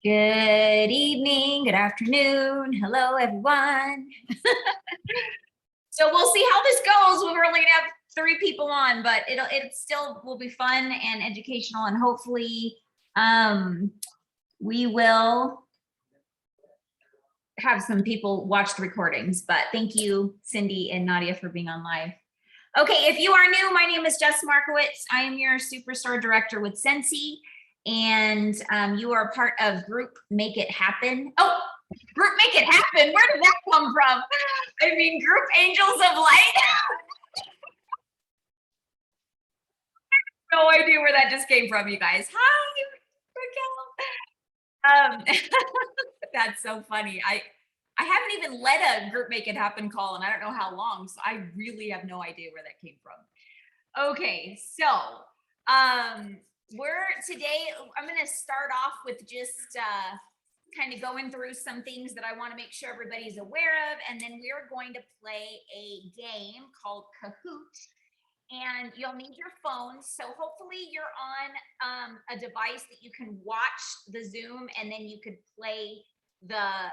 Good evening, good afternoon. Hello, everyone. So we'll see how this goes. We're only gonna have 3 people on, but it still will be fun and educational, and hopefully we will have some people watch the recordings. But thank you, Cindy and Nadia, for being on live. Okay, if you are new, my name is Jess Markowitz. I am your Superstore Director with Scentsy, and you are part of Group Make It Happen. Oh, Group Make It Happen, where did that come from? I mean, Group Angels of Light. No idea where that just came from, you guys. Hi, Raquel. That's so funny. I haven't even led a Group Make It Happen call, and I don't know how long, so I really have no idea where that came from. Okay, so today I'm going to start off with just kind of going through some things that I want to make sure everybody's aware of, and then we're going to play a game called Kahoot, and you'll need your phone. So hopefully you're on a device that you can watch the Zoom, and then you could play the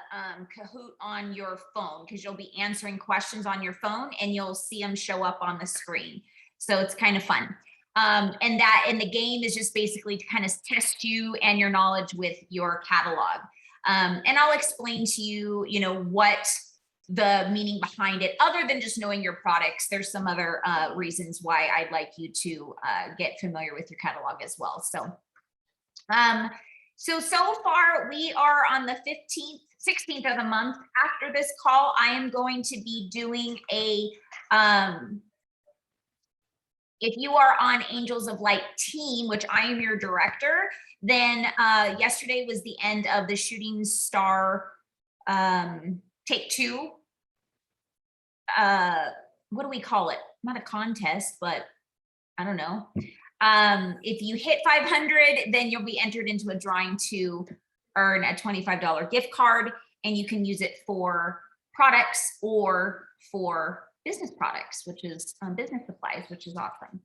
Kahoot on your phone, because you'll be answering questions on your phone and you'll see them show up on the screen. So it's kind of fun. And the game is just basically to kind of test you and your knowledge with your catalog. And I'll explain to you, what the meaning behind it, other than just knowing your products. There's some other reasons why I'd like you to get familiar with your catalog as well. So far we are on the 16th of the month. After this call, I am going to be doing a, if you are on Angels of Light team, which I am your director, then yesterday was the end of the Shooting Star Take Two. What do we call it? Not a contest, but I don't know. If you hit 500, then you'll be entered into a drawing to earn a $25 gift card, and you can use it for products or for business products, which is business supplies, which is awesome.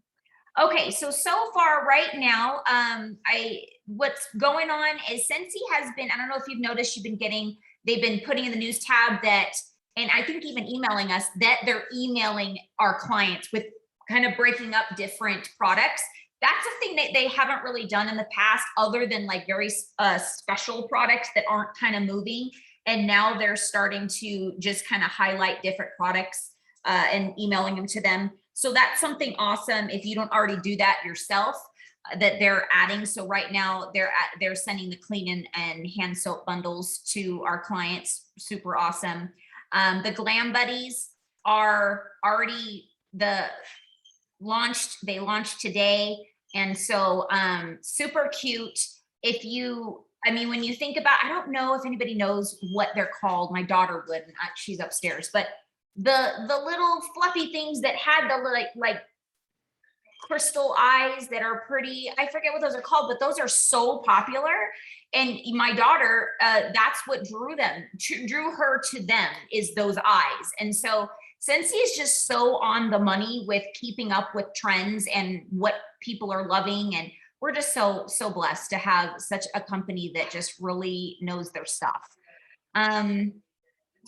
Okay, so far right now, what's going on is Scentsy has been, I don't know if you've noticed, they've been putting in the news tab that, and I think even emailing us, that they're emailing our clients with kind of breaking up different products. That's a thing that they haven't really done in the past, other than like very special products that aren't kind of moving. And now they're starting to just kind of highlight different products and emailing them to them. So that's something awesome if you don't already do that yourself, that they're adding. So right now they're sending the clean and hand soap bundles to our clients. Super awesome. The Glam Buddies are already they launched today. And so super cute. When you think about, I don't know if anybody knows what they're called. My daughter would, and she's upstairs, but the little fluffy things that had the like crystal eyes that are pretty, I forget what those are called, but those are so popular. And my daughter, that's what drew her to them, is those eyes. And so Scentsy is just so on the money with keeping up with trends and what people are loving. And we're just so blessed to have such a company that just really knows their stuff.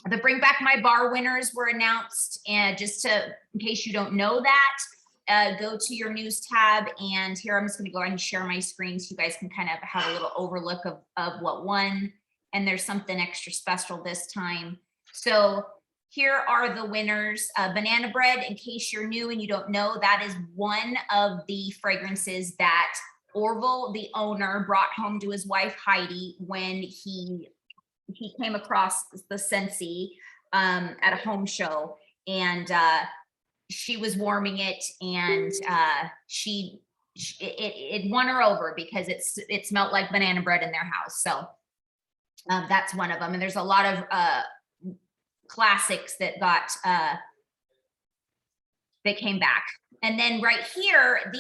The Bring Back My Bar winners were announced, and in case you don't know that, go to your news tab, and here I'm just going to go ahead and share my screen so you guys can kind of have a little overlook of what won. And there's something extra special this time. So here are the winners. Banana Bread, in case you're new and you don't know, that is one of the fragrances that Orville, the owner, brought home to his wife Heidi when he came across the Scentsy at a home show, and she was warming it, and it won her over because it smelled like banana bread in their house. So that's one of them. And there's a lot of classics that they came back. And then right here,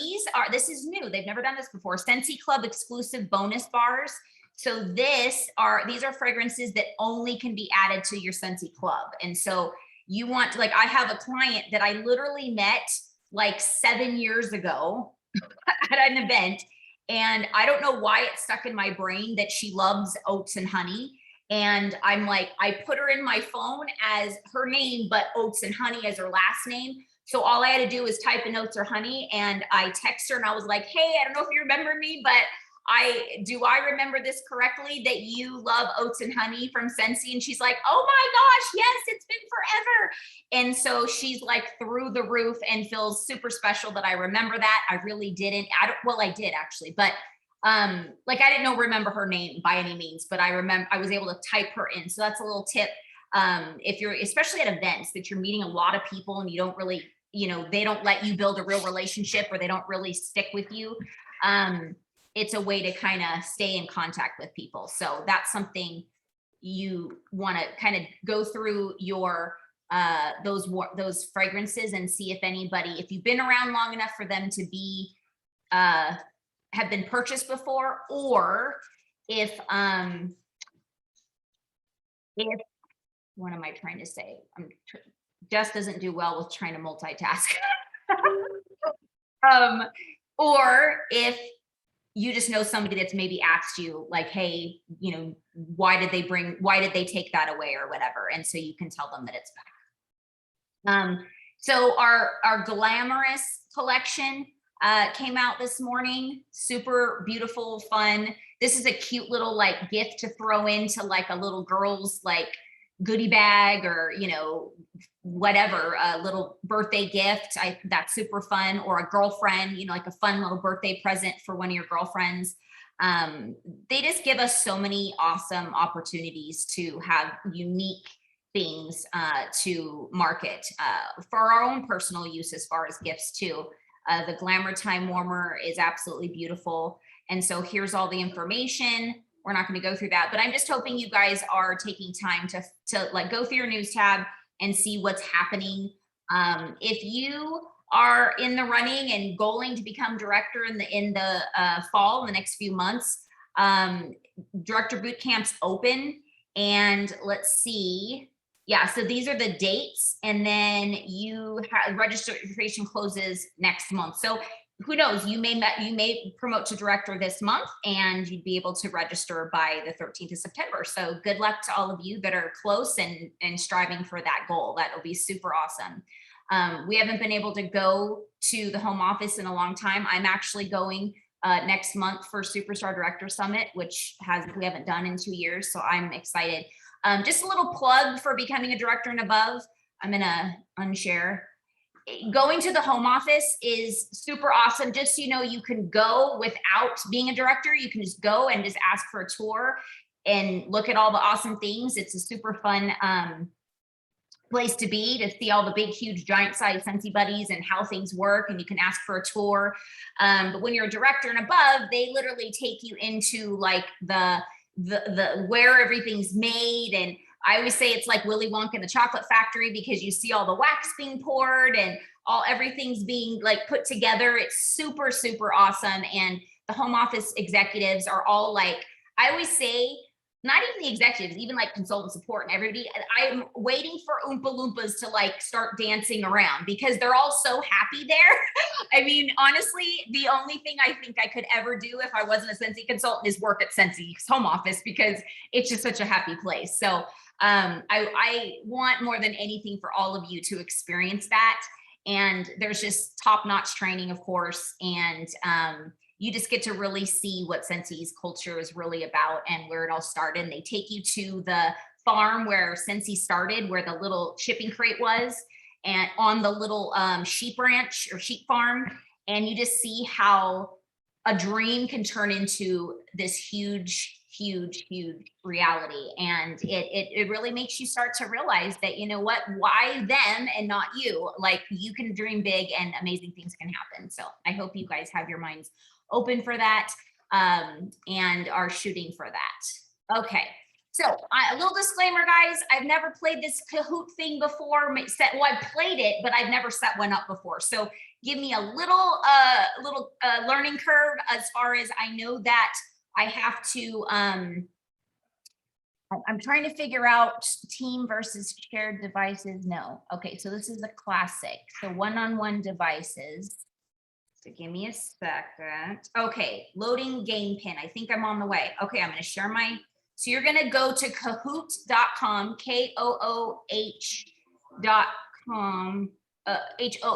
this is new. They've never done this before. Scentsy Club exclusive bonus bars. So these are fragrances that only can be added to your Scentsy Club. And so you want to, I have a client that I literally met like 7 years ago at an event, And I don't know why it stuck in my brain that she loves oats and honey. And I'm like, I put her in my phone as her name, but oats and honey as her last name. So all I had to do was type in oats or honey, and I text her and I was like, hey, I don't know if you remember me, but I remember this correctly that you love oats and honey from Scentsy? And she's like, oh my gosh, yes, it's been forever. And so she's like through the roof and feels super special that I remember that. I really didn't. Well, I did actually, but like I didn't remember her name by any means, but I remember I was able to type her in. So that's a little tip. If you're, especially at events that you're meeting a lot of people and you don't really, they don't let you build a real relationship, or they don't really stick with you. It's a way to kind of stay in contact with people. So that's something you want to kind of go through your those fragrances and see if anybody, if you've been around long enough for them to be have been purchased before, or if what am I trying to say? Jess doesn't do well with trying to multitask. Or if you just know somebody that's maybe asked you like, hey, why did they take that away or whatever? And so you can tell them that it's back. So our glamorous collection came out this morning. Super beautiful, fun. This is a cute little like gift to throw into like a little girl's like goodie bag, or whatever, a little birthday gift. That's super fun. Or a girlfriend, like a fun little birthday present for one of your girlfriends. They just give us so many awesome opportunities to have unique things to market for our own personal use as far as gifts too. The Glamour Time Warmer is absolutely beautiful. And so here's all the information. We're not going to go through that, but I'm just hoping you guys are taking time to like go through your news tab and see what's happening. If you are in the running and goaling to become director in the fall, in the next few months, director boot camp's open, and let's see. Yeah, so these are the dates, and then registration closes next month. So who knows, you may promote to director this month, and you'd be able to register by the 13th of September. So good luck to all of you that are close and striving for that goal. That will be super awesome. We haven't been able to go to the home office in a long time. I'm actually going next month for Superstar Director Summit, which we haven't done in 2 years. So I'm excited. Just a little plug for becoming a director and above. I'm gonna unshare. Going to the home office is super awesome. Just so you know, you can go without being a director. You can just go and just ask for a tour and look at all the awesome things. It's a super fun place to see all the big, huge, giant size Scentsy buddies and how things work, and you can ask for a tour. But when you're a director and above, they literally take you into like the where everything's made. And I always say it's like Willy Wonka in the Chocolate Factory, because you see all the wax being poured and everything's being like put together. It's super, super awesome. And the home office executives are all like, I always say, not even the executives, even like consultant support and everybody, I'm waiting for Oompa Loompas to like start dancing around, because they're all so happy there. I mean, honestly, the only thing I think I could ever do if I wasn't a Scentsy consultant is work at Scentsy's home office, because it's just such a happy place. So I want more than anything for all of you to experience that. And there's just top-notch training, of course. And you just get to really see what Scentsy's culture is really about and where it all started. And they take you to the farm where Scentsy started, where the little shipping crate was, and on the little sheep ranch or sheep farm. And you just see how a dream can turn into this huge reality. And it really makes you start to realize that, you know what, why them and not you? Like, you can dream big and amazing things can happen. So I hope you guys have your minds open for that and are shooting for that. Okay. So a little disclaimer, guys, I've never played this Kahoot thing before. Well, I've played it, but I've never set one up before. So give me a little learning curve, as far as I know that I have to, I'm trying to figure out team versus shared devices. No. Okay. So this is a classic. So one-on-one devices. So give me a second. Okay, loading game pin. I think I'm on the way. Okay, I'm gonna share my, so you're gonna go to kahoot.com, KOOH.com,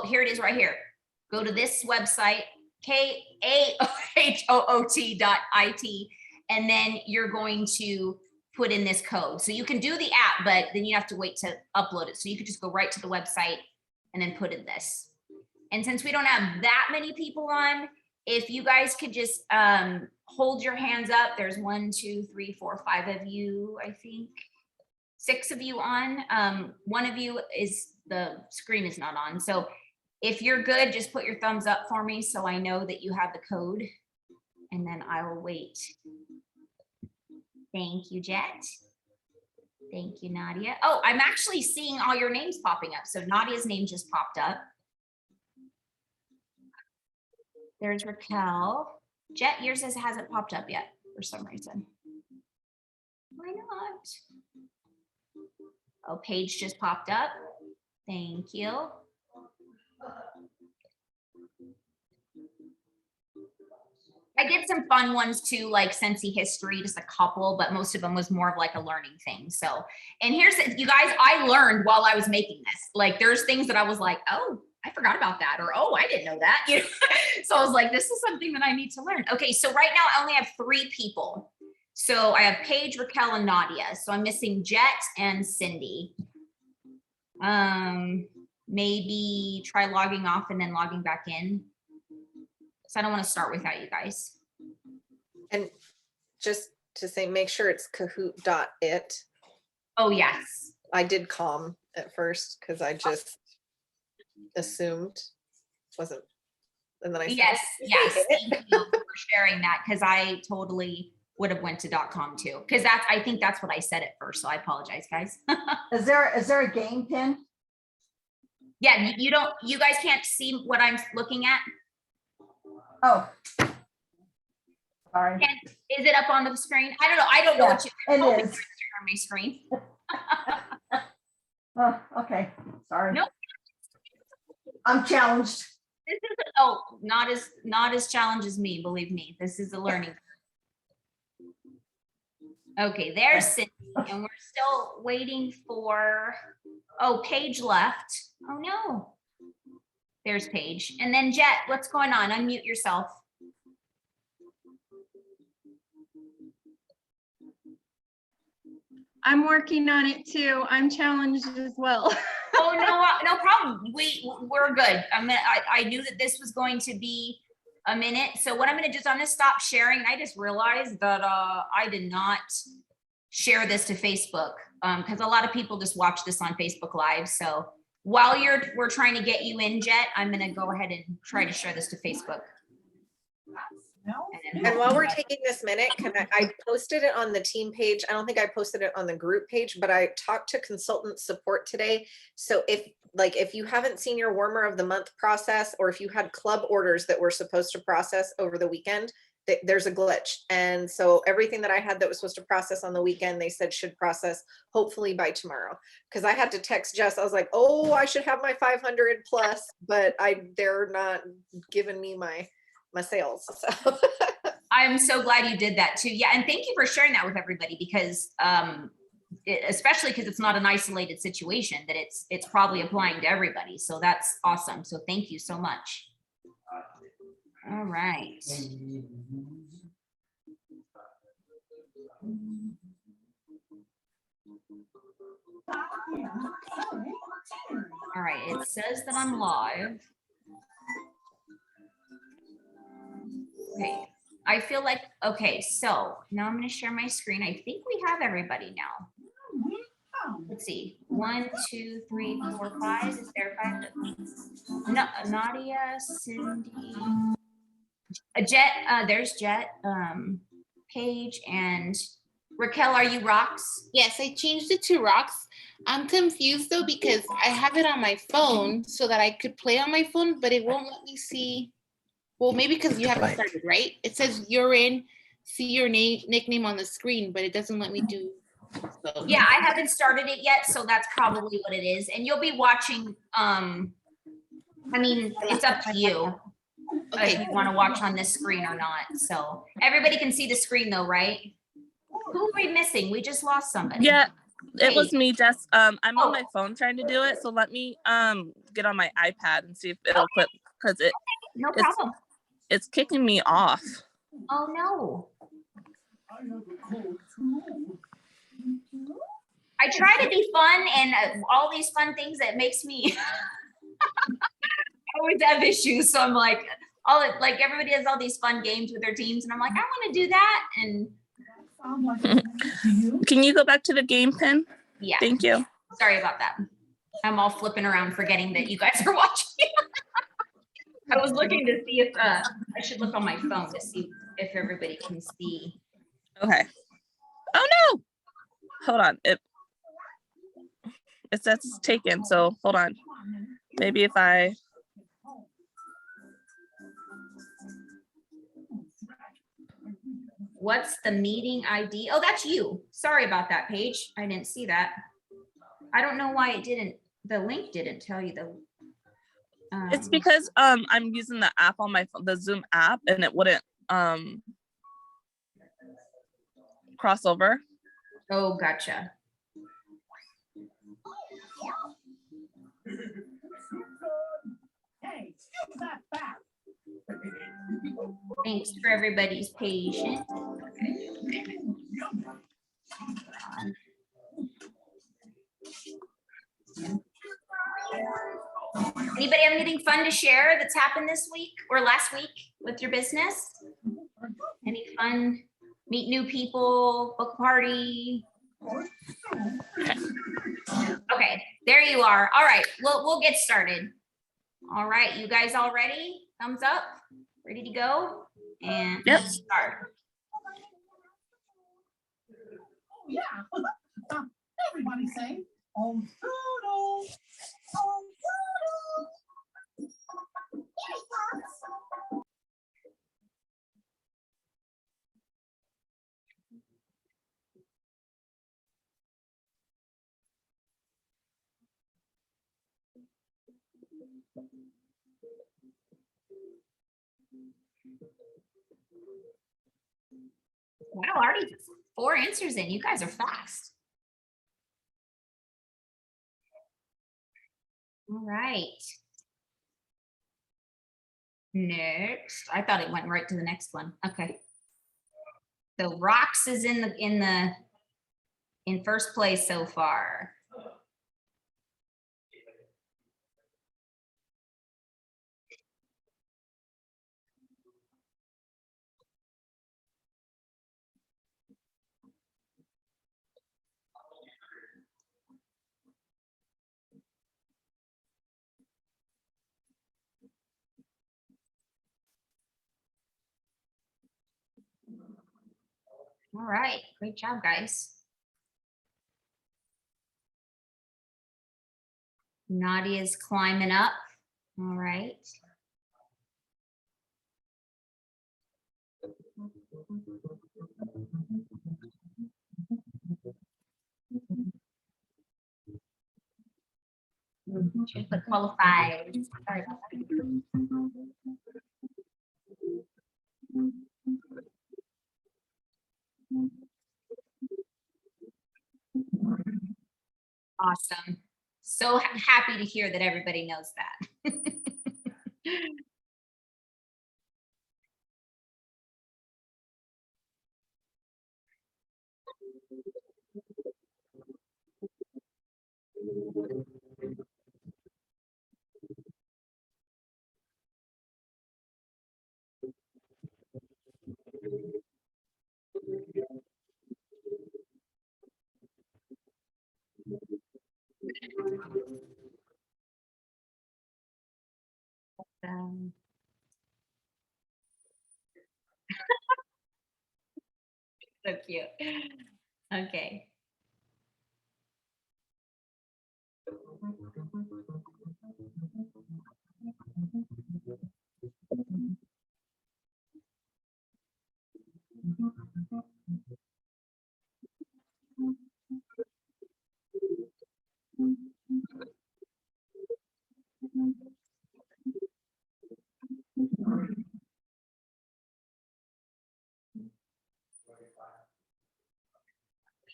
here it is right here. Go to this website, KAOHOOT.IT, and then you're going to put in this code. So you can do the app, but then you have to wait to upload it. So you could just go right to the website and then put in this. And since we don't have that many people on, if you guys could just hold your hands up. There's 1, 2, 3, 4, 5 of you, I think. 6 of you on. One of you is, the screen is not on. So if you're good, just put your thumbs up for me so I know that you have the code. And then I will wait. Thank you, Jet. Thank you, Nadia. Oh, I'm actually seeing all your names popping up. So Nadia's name just popped up. There's Raquel. Jet, yours hasn't popped up yet for some reason. Why not? Oh, Paige just popped up. Thank you. I did some fun ones too, like Scentsy history, just a couple, but most of them was more of like a learning thing. So, and here's, you guys, I learned while I was making this, like there's things that I was like, oh, I forgot about that, or oh, I didn't know that. You know? So I was like, this is something that I need to learn. Okay, so right now I only have 3 people. So I have Paige, Raquel, and Nadia. So I'm missing Jet and Cindy. Maybe try logging off and then logging back in. So I don't want to start without you guys. And just to say, make sure it's kahoot.it. Oh, yes. I did calm at first because I just assumed wasn't. And then I said, yes. Thank you for sharing that, because I totally would have went to .com too, because I think that's what I said at first. So I apologize, guys. Is there a game pin? Yeah, you guys can't see what I'm looking at. Oh, sorry. Is it up on the screen? I don't know. I don't know what you. It is on my screen. Oh, okay. Sorry. Nope. I'm challenged. This is not as challenged as me. Believe me, this is a learning. Okay, there's Cindy, and we're still waiting for. Oh, Paige left. Oh no. There's Paige, and then Jet. What's going on? Unmute yourself. I'm working on it too. I'm challenged as well. Oh no problem. We're good. I knew that this was going to be a minute. So what I'm going to do is I'm going to stop sharing. I just realized that I did not share this to Facebook because a lot of people just watch this on Facebook Live. So while we're trying to get you in, Jet, I'm going to go ahead and try to share this to Facebook. and while we're taking this minute, I posted it on the team page. I don't think I posted it on the group page, but I talked to consultant support today. So if you haven't seen your warmer of the month process, or if you had club orders that were supposed to process over the weekend, there's a glitch. And so everything that I had that was supposed to process on the weekend, they said should process hopefully by tomorrow. Because I had to text Jess. I was like, oh, I should have my 500 plus, but they're not giving me my sales. So I'm so glad you did that too. Yeah, and thank you for sharing that with everybody, because especially because it's not an isolated situation, that it's probably applying to everybody. So that's awesome. So thank you so much. All right. All right, it says that I'm live. Okay, I feel like, okay, so now I'm going to share my screen. I think we have everybody now. Let's see, 1, 2, 3, 4, 5. Is there 5? No, Nadia, Cindy, Jet. There's Jet, Paige, and Raquel. Are you Rocks? Yes, I changed it to Rocks. I'm confused though because I have it on my phone so that I could play on my phone, but it won't let me see. Well, maybe because you haven't started, right? It says you're in, see your nickname on the screen, but it doesn't let me do so. Yeah, I haven't started it yet, so that's probably what it is. And you'll be watching, I mean, it's up to you. if Okay, you want to watch on this screen or not. So everybody can see the screen though, right? Who are we missing? We just lost somebody. Yeah, it was Hey. me, Jess. I'm Oh. on my phone trying to do it, so let me get on my iPad and see if it'll quit because No it's- problem. it's kicking me off. Oh, no. I try to be fun and all these fun things that makes me I always have issues. So I'm like, like everybody has all these fun games with their teams and I'm like, I want to do that. And Can you go back to the game pin? yeah, Thank you. sorry about that. I'm all flipping around forgetting that you guys are watching. I was looking to see if I should look on my phone to see if everybody can see. Okay. Oh no! Hold on. It says it's taken, so hold on. Maybe if I What's the meeting ID? Oh, that's you. Sorry about that, Paige. I didn't see that. I don't know why it didn't, the link didn't tell you the. it's because I'm using the app on my phone, the Zoom app, and it wouldn't cross over. Oh, gotcha. Thanks for everybody's patience. Anybody have anything fun to share that's happened this week or last week with your business? Any fun, meet new people, book party? Okay, there you are. All right, we'll get started. All right, you guys all ready? Thumbs up, ready to go? And Yep. let's start. Yeah. Everybody say, "Om Doodle, Om Doodle." Wow, already 4 answers in. You guys are fast. All right. Next, I thought it went right to the next one. Okay. So Rocks is in first place so far. All right, great job, guys. Nadia's climbing up. All right. Should put qualified. Sorry about that. Awesome. So happy to hear that everybody knows that. So cute. Okay.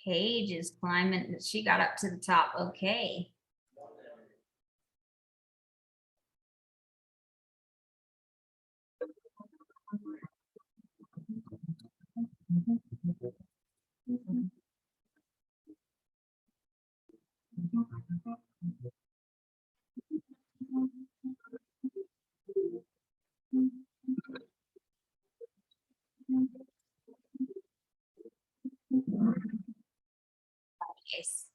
Paige is climbing. She got up to the top. Okay. Yes.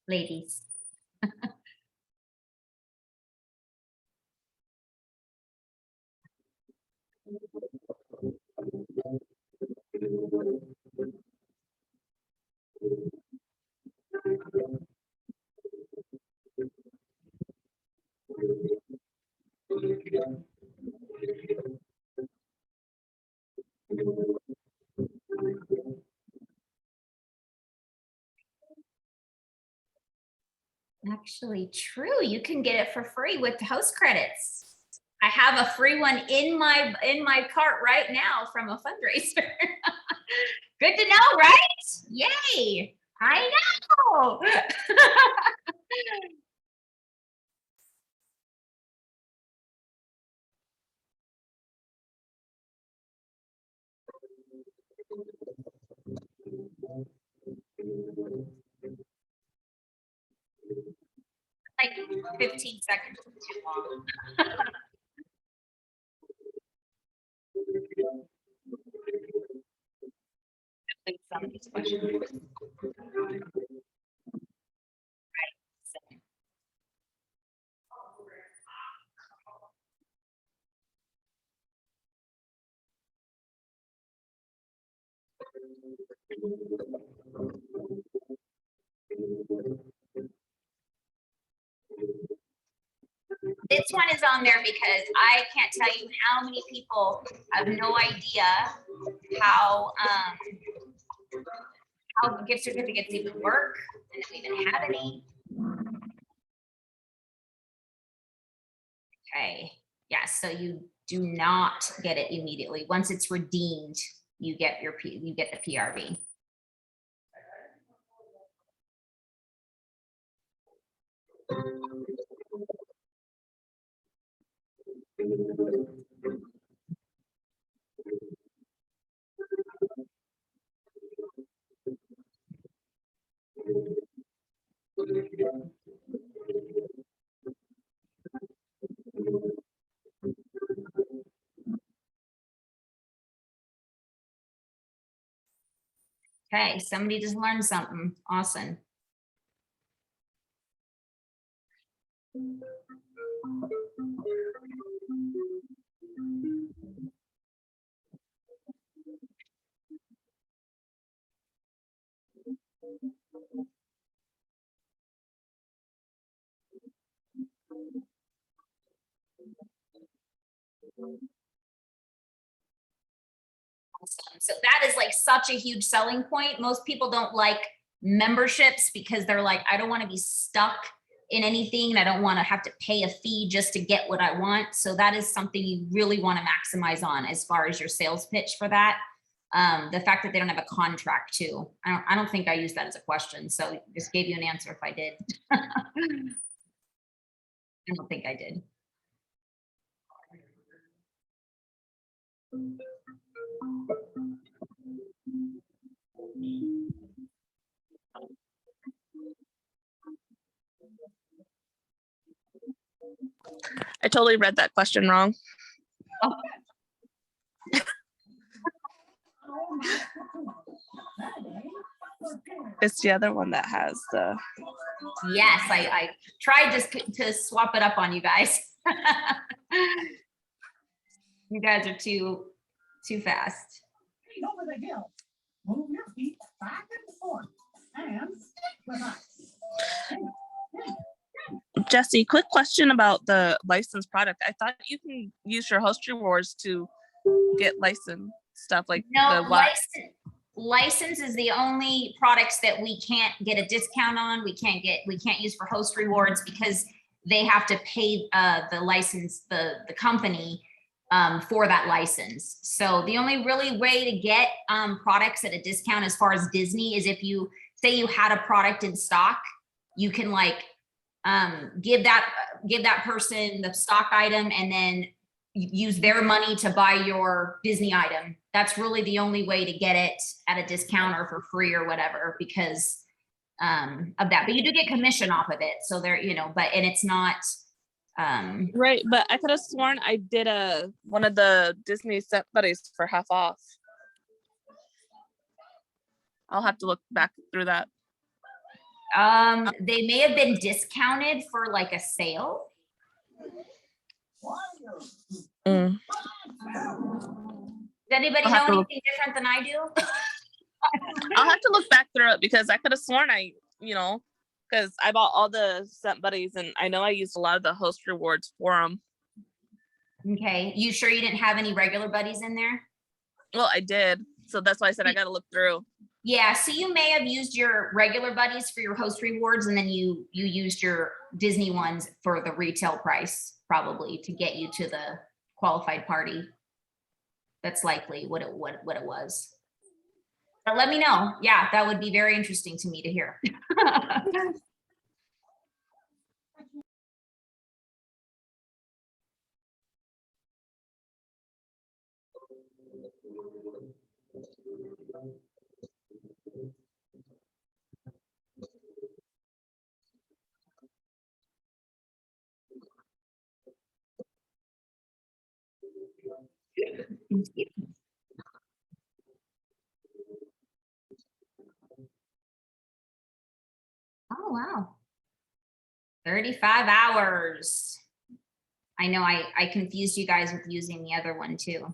Ladies. Actually true. You can get it for free with the host credits. I have a free one in my cart right now from a fundraiser. Good to know, right? Yay. I know. Like 15 seconds too long. I think some of these questions. Right. This one is on there because I can't tell you how many people have no idea how gift certificates even work and if we even have any. Okay, yeah, so you do not get it immediately. Once it's redeemed, you get the PRV. Okay, somebody just learned something. Awesome. Awesome. So that is like such a huge selling point. Most people don't like memberships because they're like, I don't want to be stuck in anything and I don't want to have to pay a fee just to get what I want. So that is something you really want to maximize on as far as your sales pitch for that. The fact that they don't have a contract too. I don't think I used that as a question. So just gave you an answer if I did. I don't think I did. I totally read that question wrong. Oh. It's the other one that has the. Yes, I tried just to swap it up on you guys. You guys are too fast. Feet over the hill. Move your feet back and forth and stick with us. Jesse, quick question about the licensed product. I thought you can use your host rewards to get licensed stuff like No, the what? license is the only products that we can't get a discount on. We can't use for host rewards because they have to pay the license, the company for that license. So the only really way to get products at a discount as far as Disney is if you say you had a product in stock, you can like give that person the stock item and then use their money to buy your Disney item. That's really the only way to get it at a discount or for free or whatever because of that. But you do get commission off of it. So there, you know, and it's not. Right, but I could have sworn I did one of the Disney set buddies for half off. I'll have to look back through that. They may have been discounted for like a sale. Mm. Does anybody I'll know have to look- anything different than I do? I'll have to look back through it because I could have sworn because I bought all the set buddies and I know I used a lot of the host rewards for them. Okay, you sure you didn't have any regular buddies in there? Well, I did. So that's why I said I got to look through. Yeah, so you may have used your regular buddies for your host rewards and then you used your Disney ones for the retail price, probably to get you to the qualified party. That's likely what it was. But let me know. Yeah, that would be very interesting to me to hear. Oh, wow. 35 hours. I know I confused you guys with using the other one too.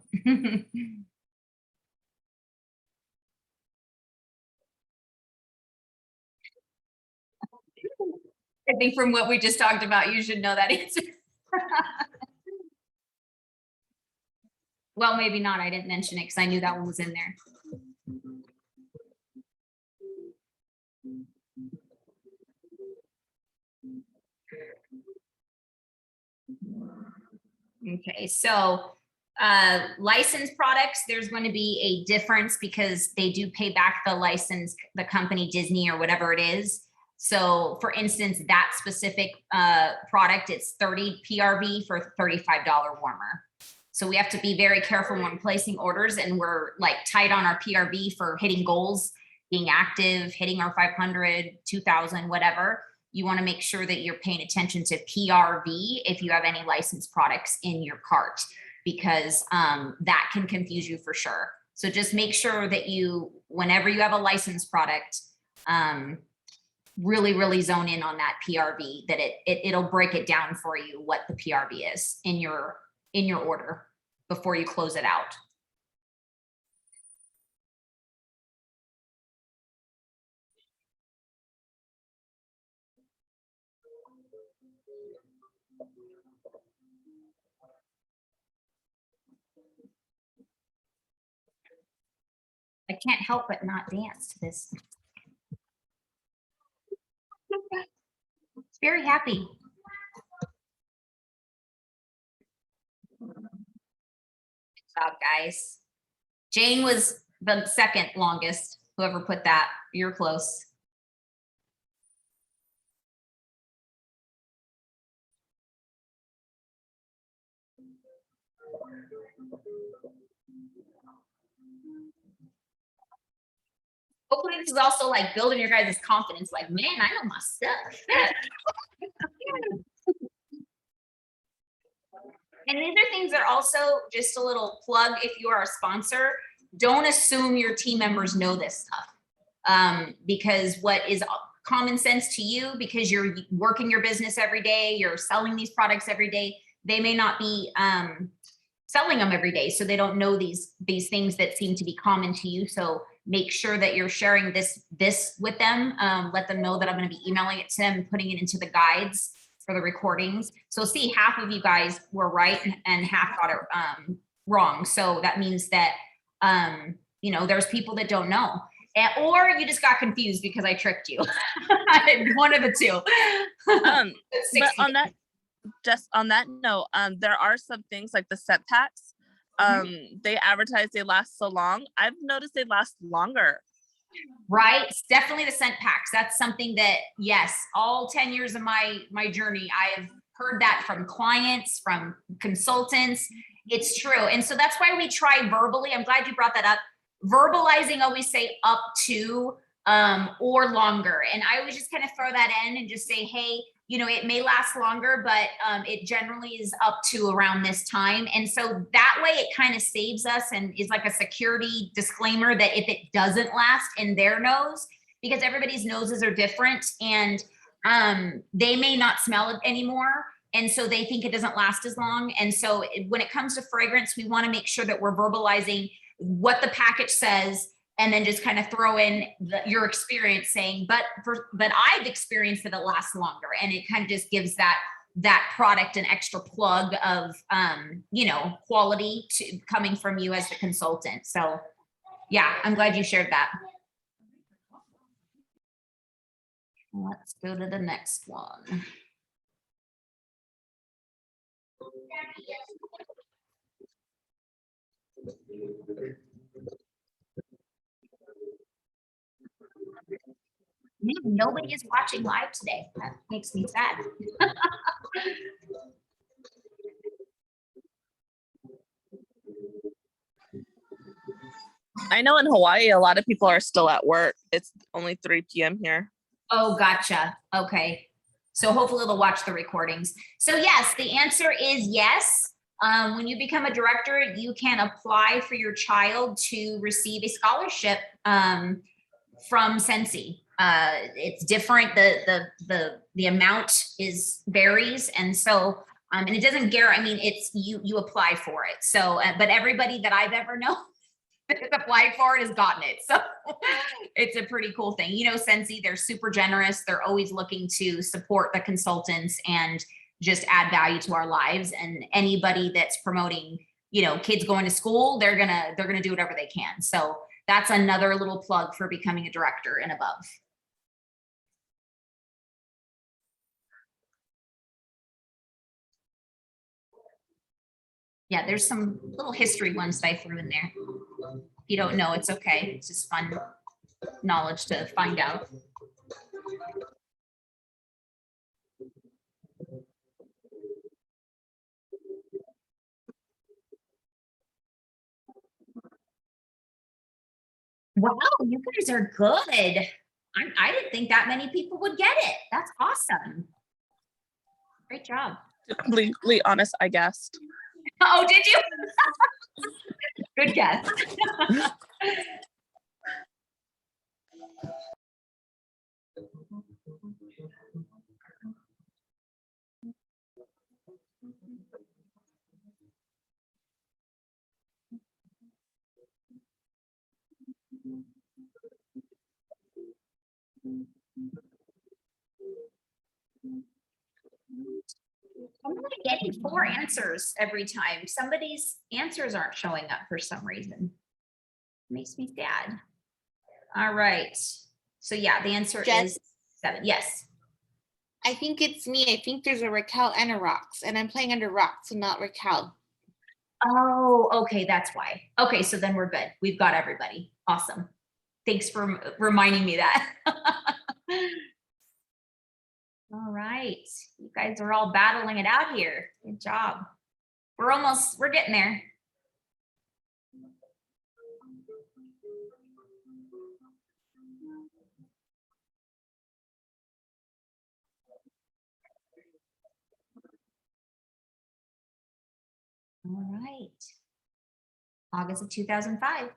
I think from what we just talked about, you should know that answer. Well, maybe not. I didn't mention it because I knew that one was in there. Okay, so licensed products, there's going to be a difference because they do pay back the license, the company Disney or whatever it is. So for instance, that specific product, it's 30 PRV for $35 warmer. So we have to be very careful when placing orders, and we're like tight on our PRV for hitting goals, being active, hitting our 500, 2000, whatever. You want to make sure that you're paying attention to PRV if you have any licensed products in your cart, because that can confuse you for sure. So just make sure that you, whenever you have a licensed product, really zone in on that PRV, that it'll break it down for you what the PRV is in your order before you close it out. I can't help but not dance to this. It's very happy. Good job, guys. Jane was the second longest. Whoever put that, you're close. Hopefully this is also like building your guys' confidence, like, man, I know my stuff. And these are things that are also just a little plug. If you are a sponsor, don't assume your team members know this stuff. Because what is common sense to you, because you're working your business every day, you're selling these products every day, they may not be selling them every day. So they don't know these things that seem to be common to you. So make sure that you're sharing this with them. Let them know that I'm going to be emailing it to them, putting it into the guides for the recordings. So see, half of you guys were right and half got it wrong. So that means that, you know, there's people that don't know. Or you just got confused because I tricked you. One of the two. But just on that note, there are some things like the scent packs. They advertise they last so long. I've noticed they last longer. Right? It's definitely the scent packs. That's something that, yes, all 10 years of my journey, I have heard that from clients, from consultants. It's true. And so that's why we try verbally. I'm glad you brought that up. Verbalizing, always say up to or longer. And I always just kind of throw that in and just say, hey, you know, it may last longer, but it generally is up to around this time. And so that way it kind of saves us and is like a security disclaimer that if it doesn't last in their nose, because everybody's noses are different and they may not smell it anymore. And so they think it doesn't last as long. And so when it comes to fragrance, we want to make sure that we're verbalizing what the package says, and then just kind of throw in your experience saying, but I've experienced that it lasts longer. And it kind of just gives that product an extra plug of, you know, quality coming from you as the consultant. So yeah, I'm glad you shared that. Let's go to the next one. Nobody is watching live today. That makes me sad. I know in Hawaii, a lot of people are still at work. It's only 3 p.m. here. Oh, gotcha. Okay. So hopefully they'll watch the recordings. So yes, the answer is yes. When you become a director, you can apply for your child to receive a scholarship from Scentsy. It's different. The amount varies. And so, and it doesn't guarantee, I mean, it's, you apply for it. So, but everybody that I've ever known that has applied for it has gotten it. So it's a pretty cool thing. You know, Scentsy, they're super generous. They're always looking to support the consultants and just add value to our lives. And anybody that's promoting, you know, kids going to school, they're gonna do whatever they can. So that's another little plug for becoming a director and above. Yeah, there's some little history ones that I threw in there. If you don't know, it's okay. It's just fun knowledge to find out. Wow, you guys are good. I didn't think that many people would get it. That's awesome. Great job. To be completely honest, I guessed. Oh, did you? Good guess. I'm only getting 4 answers every time. Somebody's answers aren't showing up for some reason. Makes me sad. All right. So yeah, the answer is 7. Yes. I think it's me. I think there's a Raquel and a Rox, and I'm playing under Rox, so not Raquel. Oh, okay. That's why. Okay. So then we're good. We've got everybody. Awesome. Thanks for reminding me that. All right. You guys are all battling it out here. Good job. We're getting there. All right. August of 2005.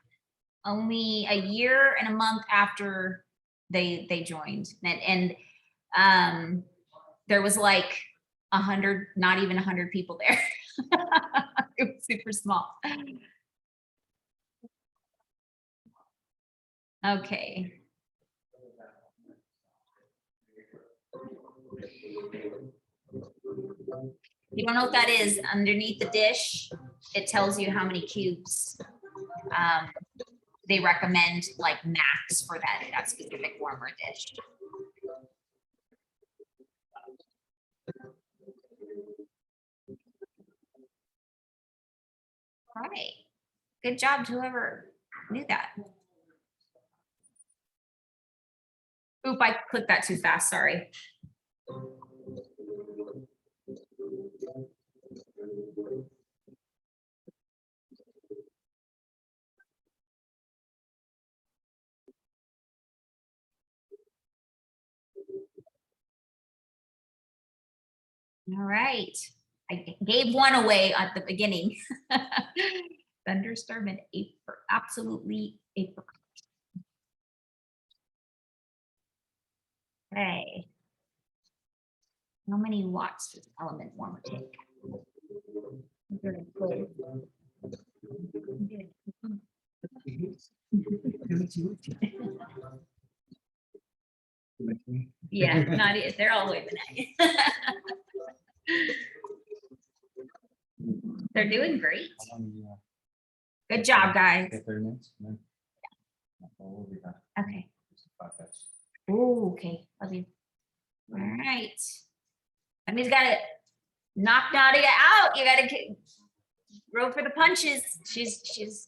Only a year and a month after they joined. And there was like 100, not even 100 people there. It was super small. Okay. You don't know what that is. Underneath the dish, it tells you how many cubes they recommend, like max for that specific warmer dish. right. Good job to whoever knew that. Oop, I clicked that too fast, sorry. All right, I gave one away at the beginning. Thunderstorm and April, absolutely April. Okay. How many watts does element warmer take? Yeah, not it. They're all the way tonight. They're doing great. Good job, guys. Okay. Ooh, okay. Love you. All right. That means gotta knock Nadia out. You gotta roll for the punches. She's.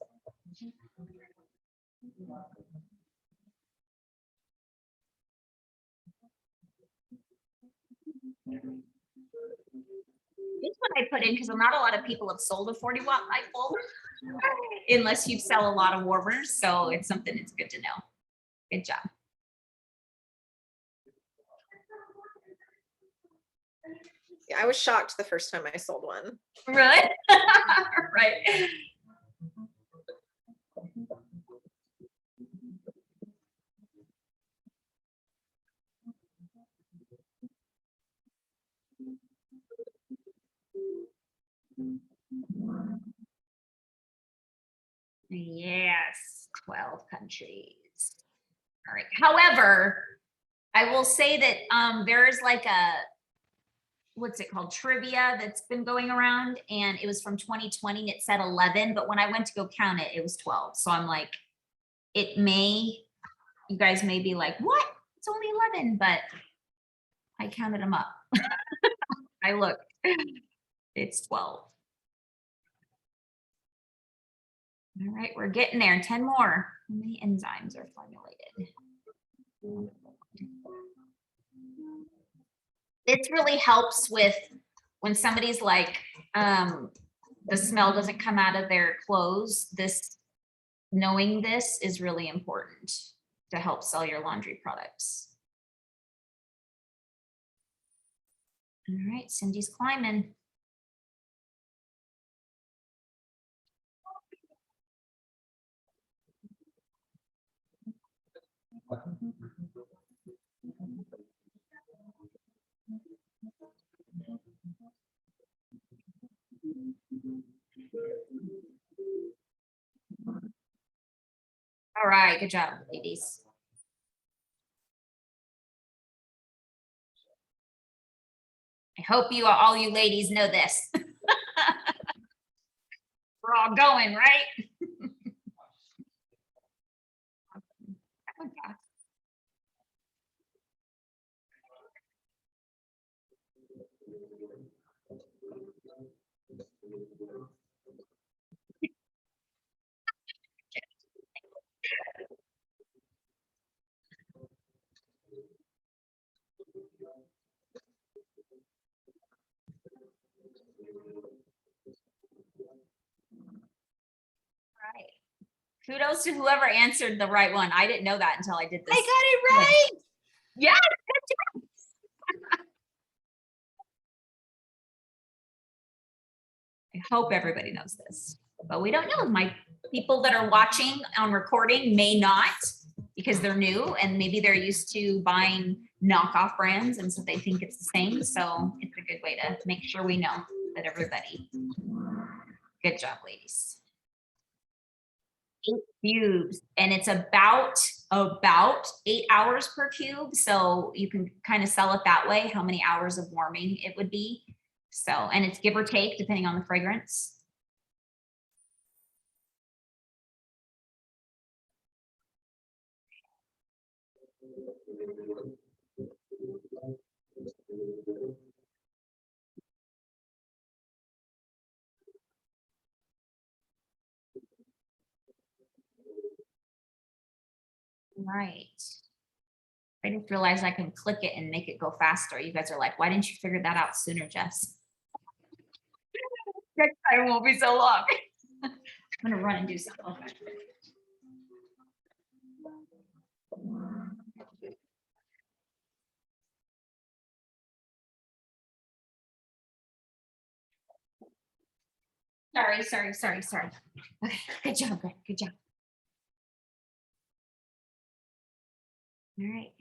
This one I put in because not a lot of people have sold a 40-watt light bulb unless you sell a lot of warmers. So it's something that's good to know. Good job. Yeah, I was shocked the first time I sold one. Really? Right. Yes, 12 countries. All right. However, I will say that there is like a, what's it called, trivia that's been going around, and it was from 2020 and it said 11, but when I went to go count it, it was 12. So I'm like, it may, you guys may be like, what? It's only 11, but I counted them up. I looked, it's 12. All right, we're getting there. 10 more. How many enzymes are formulated? This really helps with when somebody's like, the smell doesn't come out of their clothes. Knowing this is really important to help sell your laundry products. All right, Cindy's climbing. All right, good job, ladies. I hope all you ladies know this. We're all going, right? Right. Kudos to whoever answered the right one. I didn't know that until I did this. I got it right. Yes, good job. I hope everybody knows this, but we don't know. My people that are watching on recording may not, because they're new and maybe they're used to buying knockoff brands, and so they think it's the same. So it's a good way to make sure we know that everybody. Good job, ladies. 8 cubes, and it's about 8 hours per cube. So you can kind of sell it that way, how many hours of warming it would be. So, and it's give or take depending on the fragrance. right. I just realized I can click it and make it go faster. You guys are like, why didn't you figure that out sooner, Jess? Next time won't be so long. I'm gonna run and do something. Okay. Sorry. Okay, good job, good job. All right.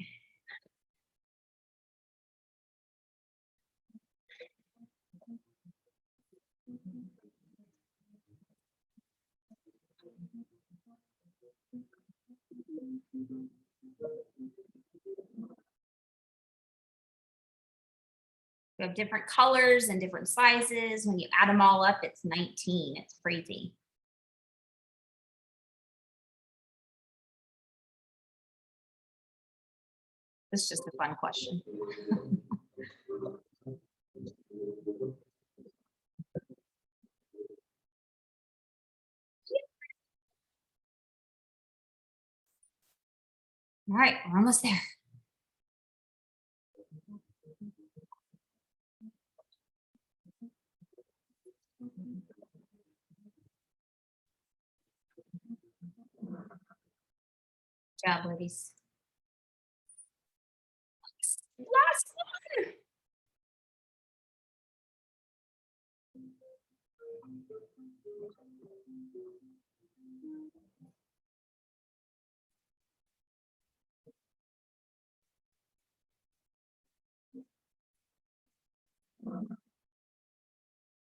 We have different colors and different sizes. When you add them all up, it's 19. It's crazy. This is just a fun question. All right, we're almost there. Good job, ladies. Last one.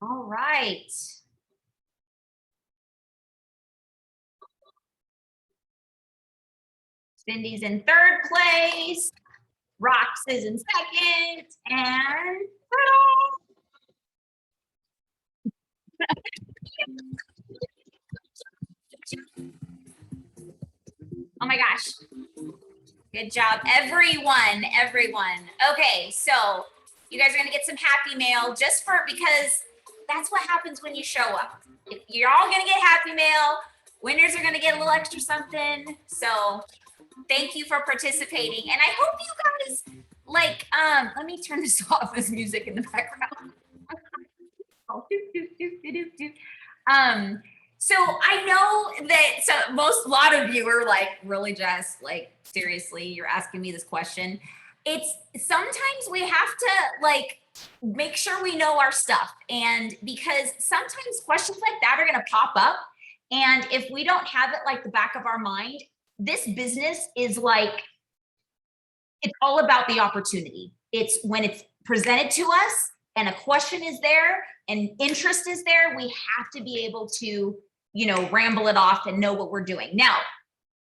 All right. Cindy's in third place. Rox is in second, and oh my gosh. Good job, everyone. Okay, so you guys are gonna get some happy mail just because that's what happens when you show up. If you're all gonna get happy mail, winners are gonna get a little extra something. So thank you for participating. And I hope you guys like, let me turn this off, this music in the background. So I know that a lot of you are like, really, Jess, like, seriously, you're asking me this question. It's sometimes we have to like make sure we know our stuff. And because sometimes questions like that are going to pop up. And if we don't have it like the back of our mind, this business is like, it's all about the opportunity. It's when it's presented to us and a question is there and interest is there, we have to be able to, you know, ramble it off and know what we're doing. Now,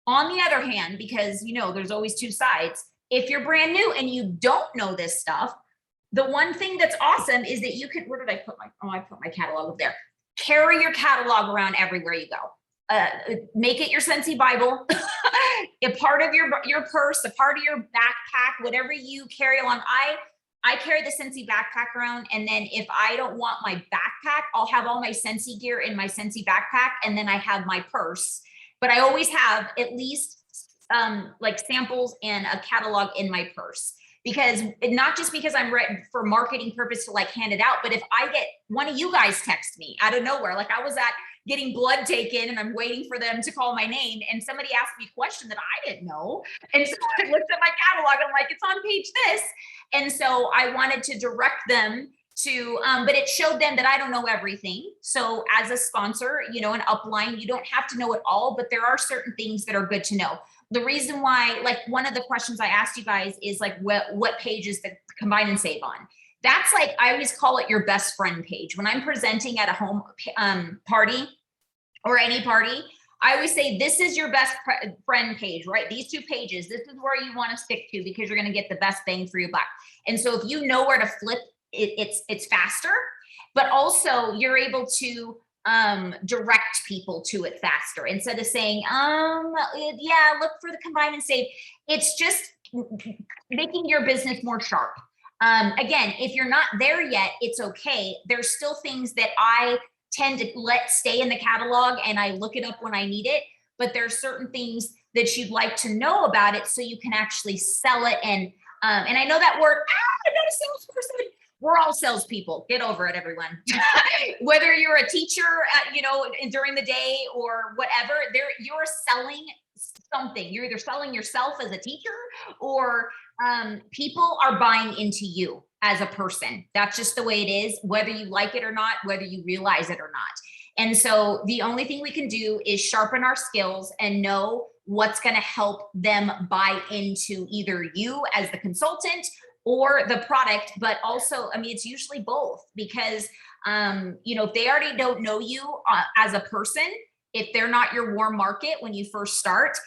on the other hand, because, you know, there's always two sides. If you're brand new and you don't know this stuff, the one thing that's awesome is that you can, where did I put I put my catalog up there. Carry your catalog around everywhere you go. Make it your Scentsy Bible, a part of your purse, a part of your backpack, whatever you carry along. I carry the Scentsy backpack around, and then if I don't want my backpack, I'll have all my Scentsy gear in my Scentsy backpack, and then I have my purse. But I always have at least like samples and a catalog in my purse, because not just because I'm ready for marketing purpose to like hand it out, but if I get one of you guys text me out of nowhere, like I was at getting blood taken and I'm waiting for them to call my name and somebody asked me a question that I didn't know. And so I looked at my catalog and I'm like, it's on page this. And so I wanted to direct them to, but it showed them that I don't know everything. So as a sponsor, you know, an upline, you don't have to know it all, but there are certain things that are good to know. The reason why, like one of the questions I asked you guys is like, what page is the Combine and Save on? That's like, I always call it your best friend page. When I'm presenting at a home party or any party, I always say, this is your best friend page, right? These two pages, this is where you want to stick to because you're going to get the best bang for your buck. And so if you know where to flip, it's faster, but also you're able to direct people to it faster instead of saying, yeah, look for the Combine and Save. It's just making your business more sharp. Again, if you're not there yet, it's okay. There's still things that I tend to let stay in the catalog and I look it up when I need it. But there's certain things that you'd like to know about it so you can actually sell it. And I know that word, I'm not a salesperson. We're all salespeople. Get over it, everyone. Whether you're a teacher, during the day or whatever, you're selling something. You're either selling yourself as a teacher or people are buying into you as a person. That's just the way it is, whether you like it or not, whether you realize it or not. And so the only thing we can do is sharpen our skills and know what's going to help them buy into either you as the consultant or the product, but also, I mean, it's usually both because, if they already don't know you as a person, if they're not your warm market when you first start,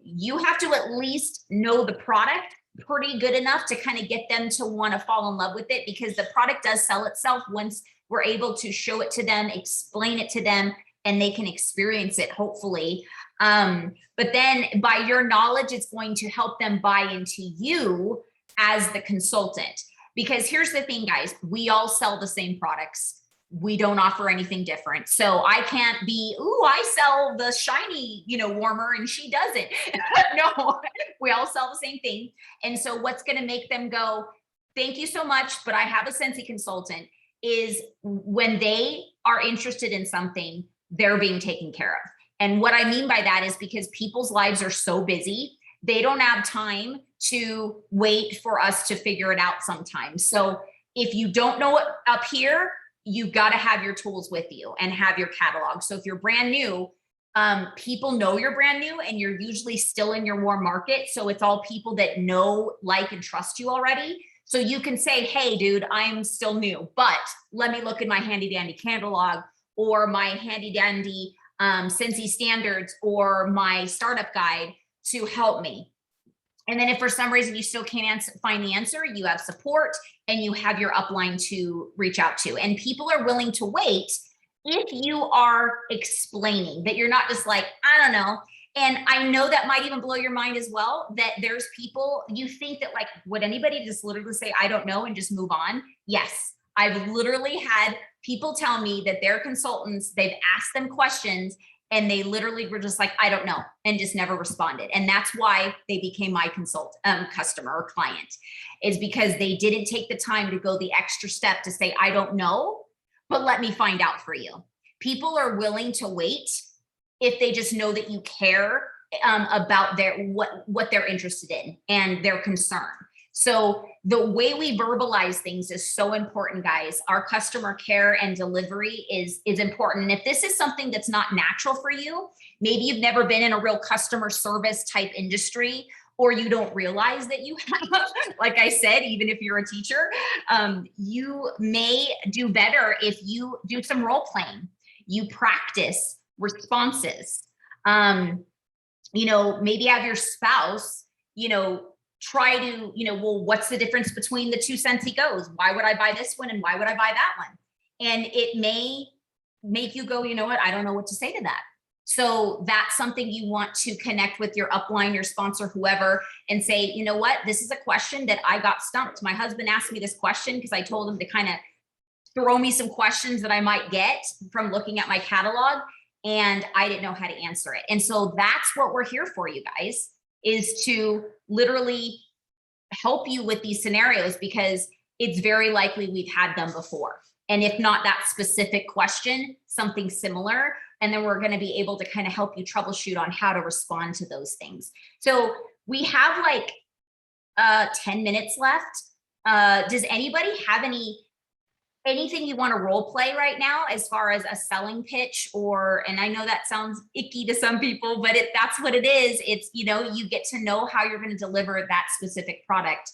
you have to at least know the product pretty good enough to kind of get them to want to fall in love with it, because the product does sell itself once we're able to show it to them, explain it to them, and they can experience it, hopefully. But then by your knowledge, it's going to help them buy into you as the consultant. Because here's the thing, guys, we all sell the same products. We don't offer anything different. So I can't be, ooh, I sell the shiny, warmer and she doesn't. No, we all sell the same thing. And so what's going to make them go, thank you so much, but I have a Scentsy consultant, is when they are interested in something, they're being taken care of. And what I mean by that is because people's lives are so busy, they don't have time to wait for us to figure it out sometimes. So if you don't know it up here, you've got to have your tools with you and have your catalog. So if you're brand new, people know you're brand new and you're usually still in your warm market. So it's all people that know, like, and trust you already. So you can say, hey, dude, I'm still new, but let me look at my handy dandy catalog or my handy dandy Scentsy standards or my startup guide to help me. And then if for some reason you still can't find the answer, you have support and you have your upline to reach out to. And people are willing to wait if you are explaining that you're not just like, I don't know. And I know that might even blow your mind as well, that there's people, you think that, like, would anybody just literally say, I don't know, and just move on? Yes. I've literally had people tell me that their consultants, they've asked them questions and they literally were just like, I don't know, and just never responded. And that's why they became my customer or client, is because they didn't take the time to go the extra step to say, I don't know, but let me find out for you. People are willing to wait if they just know that you care about what they're interested in and their concern. So the way we verbalize things is so important, guys. Our customer care and delivery is important. And if this is something that's not natural for you, maybe you've never been in a real customer service type industry, or you don't realize that you have, like I said, even if you're a teacher, you may do better if you do some role playing. You practice responses. Maybe have your spouse, try to, well, what's the difference between the two Scentsy Go's? Why would I buy this one and why would I buy that one? And it may make you go, you know what, I don't know what to say to that. So that's something you want to connect with your upline, your sponsor, whoever, and say, you know what, this is a question that I got stumped. My husband asked me this question because I told him to kind of throw me some questions that I might get from looking at my catalog, and I didn't know how to answer it. And so that's what we're here for, you guys, is to literally help you with these scenarios, because it's very likely we've had them before. And if not that specific question, something similar. And then we're going to be able to kind of help you troubleshoot on how to respond to those things. So we have like 10 minutes left. Does anybody have anything you want to role play right now as far as a selling pitch? Or, and I know that sounds icky to some people, but that's what it is. It's, you get to know how you're going to deliver that specific product.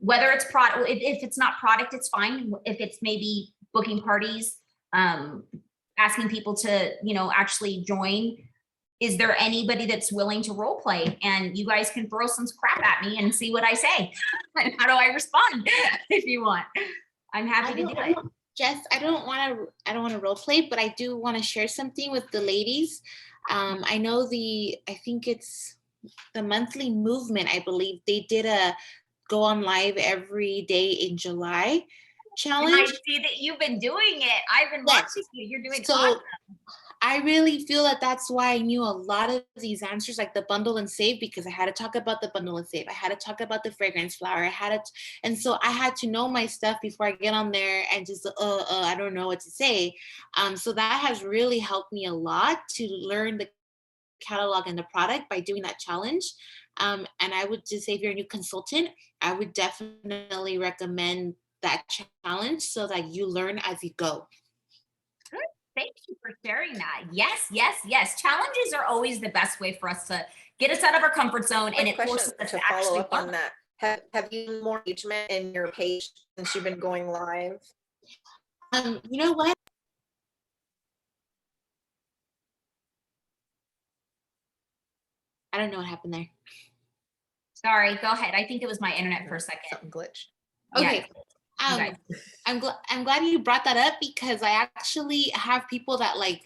Whether it's product, if it's not product, it's fine. If it's maybe booking parties, asking people to, actually join. Is there anybody that's willing to role play? And you guys can throw some crap at me and see what I say. And how do I respond if you want? I'm happy to do it. Jess, I don't want to role play, but I do want to share something with the ladies. I know I think it's the monthly movement. I believe they did a go on live every day in July challenge. And I see that you've been doing it. I've been watching you. You're doing so awesome. I really feel that that's why I knew a lot of these answers, like the bundle and save, because I had to talk about the bundle and save. I had to talk about the fragrance flower. And so I had to know my stuff before I get on there and just, I don't know what to say. So that has really helped me a lot to learn the catalog and the product by doing that challenge. And I would just say if you're a new consultant, I would definitely recommend that challenge so that you learn as you go. Thank you for sharing that. Yes, yes, yes. Challenges are always the best way for us to get us out of our comfort zone, and it Quick forces question us to to follow actually up on learn. that. Have you more engagement in your page since you've been going live? You know what? I don't know what happened there. Sorry, go ahead. I think it was my internet for a second. Something glitched. Okay. You guys. I'm glad you brought that up because I actually have people that like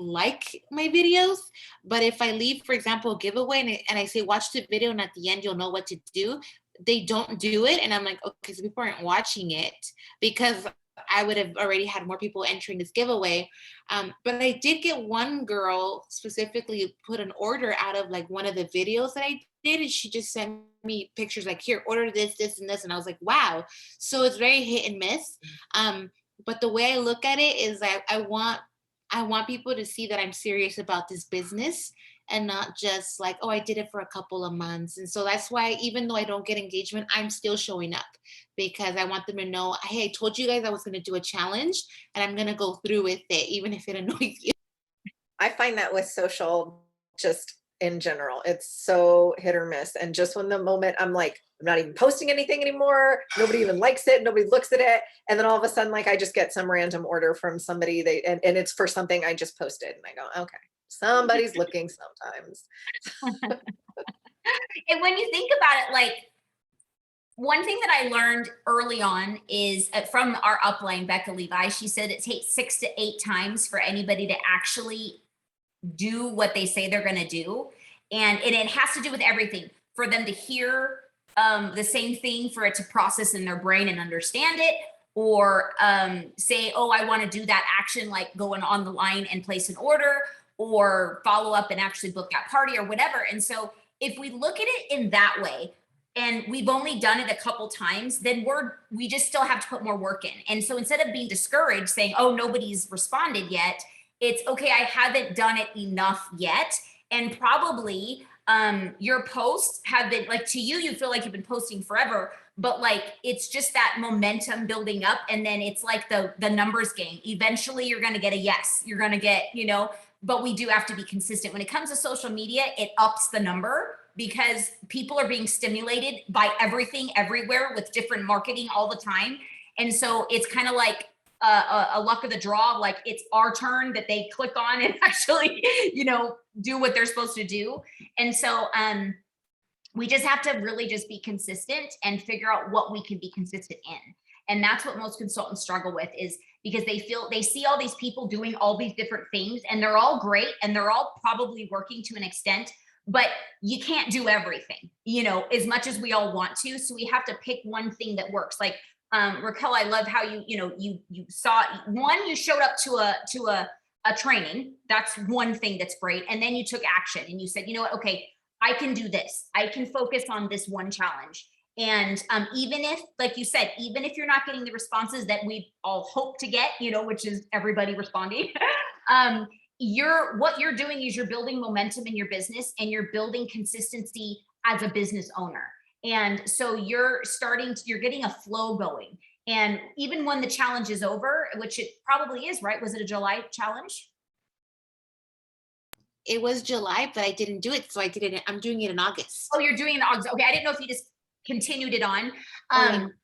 my videos, but if I leave, for example, a giveaway and I say watch the video and at the end you'll know what to do, they don't do it, and I'm like, okay, so people aren't watching it because I would have already had more people entering this giveaway. But I did get one girl specifically put an order out of like one of the videos that I did, and she just sent me pictures like, here, order this, this, and this. And I was like, wow. So it's very hit and miss. But the way I look at it is I want people to see that I'm serious about this business and not just like, oh, I did it for a couple of months. And so that's why, even though I don't get engagement, I'm still showing up because I want them to know, hey, I told you guys I was going to do a challenge and I'm going to go through with it, even if it annoys you. I find that with social, just in general, it's so hit or miss. And just when the moment I'm like, I'm not even posting anything anymore. Nobody even likes it. Nobody looks at it. And then all of a sudden, like I just get some random order from somebody and it's for something I just posted. And I go, okay, somebody's looking sometimes. And when you think about it, like one thing that I learned early on is from our upline, Becca Levi, she said it takes 6 to 8 times for anybody to actually do what they say they're going to do. And it has to do with everything for them to hear the same thing, for it to process in their brain and understand it, or say, oh, I want to do that action, like going on the line and place an order, or follow up and actually book that party or whatever. And so if we look at it in that way, and we've only done it a couple times, then we just still have to put more work in. And so instead of being discouraged saying, oh, nobody's responded yet, it's okay, I haven't done it enough yet. And probably your posts have been like, to you feel like you've been posting forever, but like, it's just that momentum building up. And then it's like the numbers game. Eventually you're going to get a yes, you're going to get, but we do have to be consistent. When it comes to social media, it ups the number because people are being stimulated by everything everywhere with different marketing all the time. And so it's kind of like a luck of the draw, like it's our turn that they click on and actually, do what they're supposed to do. And so we just have to really just be consistent and figure out what we can be consistent in. And that's what most consultants struggle with, is because they see all these people doing all these different things and they're all great and they're all probably working to an extent, but you can't do everything, as much as we all want to. So we have to pick one thing that works. Like Raquel, I love how you saw one, you showed up to a training. That's one thing that's great. And then you took action and you said, you know what, okay, I can do this. I can focus on this one challenge. And even if, like you said, even if you're not getting the responses that we all hope to get, which is everybody responding, what you're doing is you're building momentum in your business and you're building consistency as a business owner. And so you're getting a flow going. And even when the challenge is over, which it probably is, right? Was it a July challenge? It was July, but I didn't do it. So I'm doing it in August. Oh, you're doing it in August. Okay. I didn't know if you just continued it on.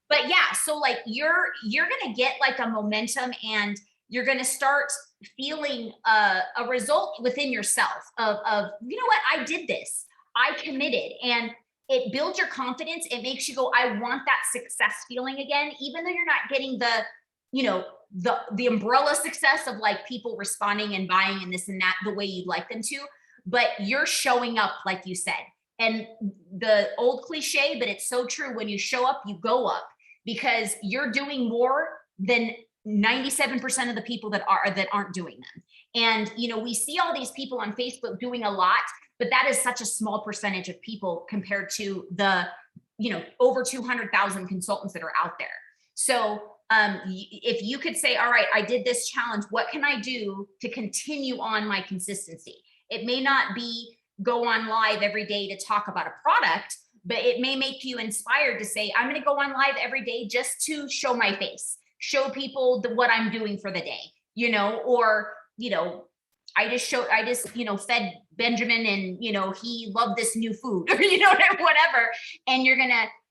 But yeah, so like you're going to get like a momentum and you're going to start feeling a result within yourself of, you know what, I did this, I committed, and it builds your confidence. It makes you go, I want that success feeling again, even though you're not getting the umbrella success of like people responding and buying and this and that the way you'd like them to, but you're showing up, like you said. And the old cliche, but it's so true. When you show up, you go up, because you're doing more than 97% of the people that aren't doing them. And, we see all these people on Facebook doing a lot, but that is such a small percentage of people compared to the, over 200,000 consultants that are out there. So if you could say, all right, I did this challenge, what can I do to continue on my consistency? It may not be go on live every day to talk about a product, but it may make you inspired to say, I'm going to go on live every day just to show my face, show people what I'm doing for the day, or, I just fed Benjamin and, he loved this new food or, whatever. And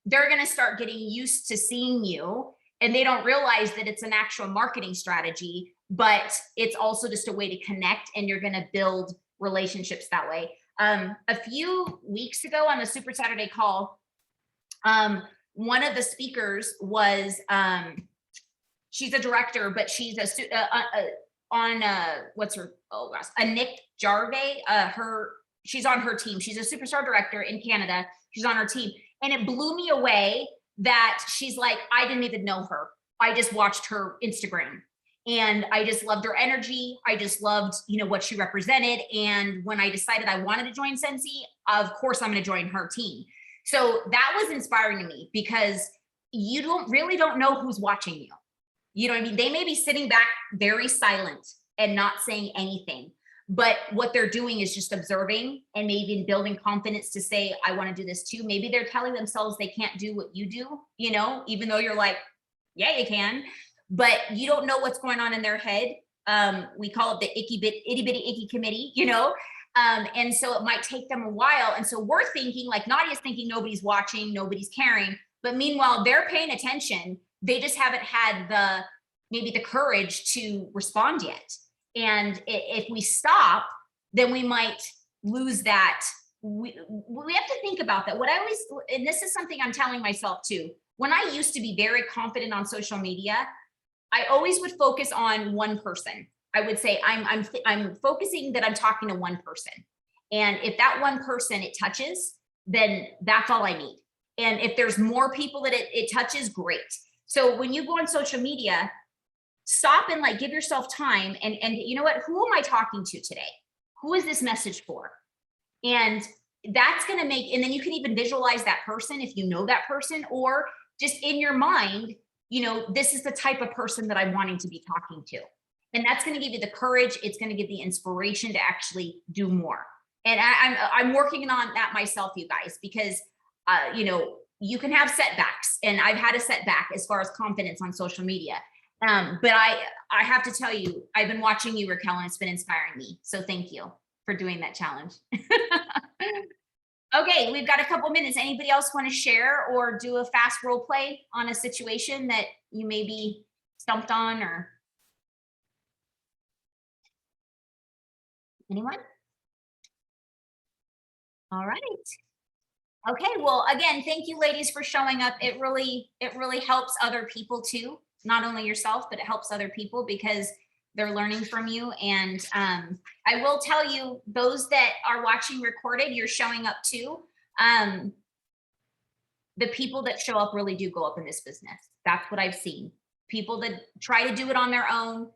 they're going to start getting used to seeing you, and they don't realize that it's an actual marketing strategy, but it's also just a way to connect, and you're going to build relationships that way. A few weeks ago on the Super Saturday call, one of the speakers was, she's a director, but she's Nick Jarve. She's on her team. She's a superstar director in Canada. She's on her team. And it blew me away that she's like, I didn't even know her. I just watched her Instagram. And I just loved her energy. I just loved, what she represented. And when I decided I wanted to join Scentsy, of course I'm going to join her team. So that was inspiring to me, because you don't know who's watching you. You know what I mean? They may be sitting back very silent and not saying anything, but what they're doing is just observing and maybe building confidence to say, I want to do this too. Maybe they're telling themselves they can't do what you do, even though you're like, yeah, you can. But you don't know what's going on in their head. We call it the itty bitty icky committee, and so it might take them a while. And so we're thinking, like Nadia's thinking, nobody's watching, nobody's caring. But meanwhile, they're paying attention. They just haven't had maybe the courage to respond yet. And if we stop, then we might lose that. We have to think about that. And this is something I'm telling myself too. When I used to be very confident on social media, I always would focus on one person. I would say I'm focusing that I'm talking to one person. And if that one person it touches, then that's all I need. And if there's more people that it touches, great. So when you go on social media, stop and give yourself time. And you know what, who am I talking to today? Who is this message for? And that's going to and then you can even visualize that person if you know that person, or just in your mind, this is the type of person that I'm wanting to be talking to. And that's going to give you the courage. It's going to give the inspiration to actually do more. And I'm working on that myself, you guys, because, you can have setbacks, and I've had a setback as far as confidence on social media. But I have to tell you, I've been watching you, Raquel, and it's been inspiring me. So thank you for doing that challenge. Okay, we've got a couple minutes. Anybody else want to share or do a fast role play on a situation that you may be stumped on, or anyone? All right. Okay, well, again, thank you ladies for showing up. It really helps other people too, not only yourself, but it helps other people because they're learning from you. And I will tell you, those that are watching recorded, you're showing up too. The people that show up really do go up in this business. That's what I've seen. People that try to do it on their own,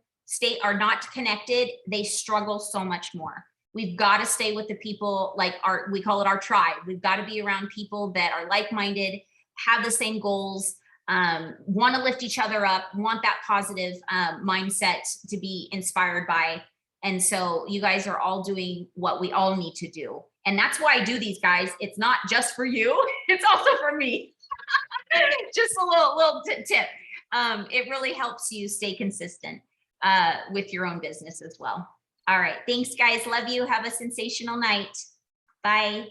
are not connected, they struggle so much more. We've got to stay with the people, we call it our tribe. We've got to be around people that are like-minded, have the same goals, want to lift each other up, want that positive mindset to be inspired by. And so you guys are all doing what we all need to do. And that's why I do these, guys. It's not just for you, it's also for me. Just a little tip. It really helps you stay consistent with your own business as well. All right. Thanks, guys. Love you. Have a sensational night. Bye.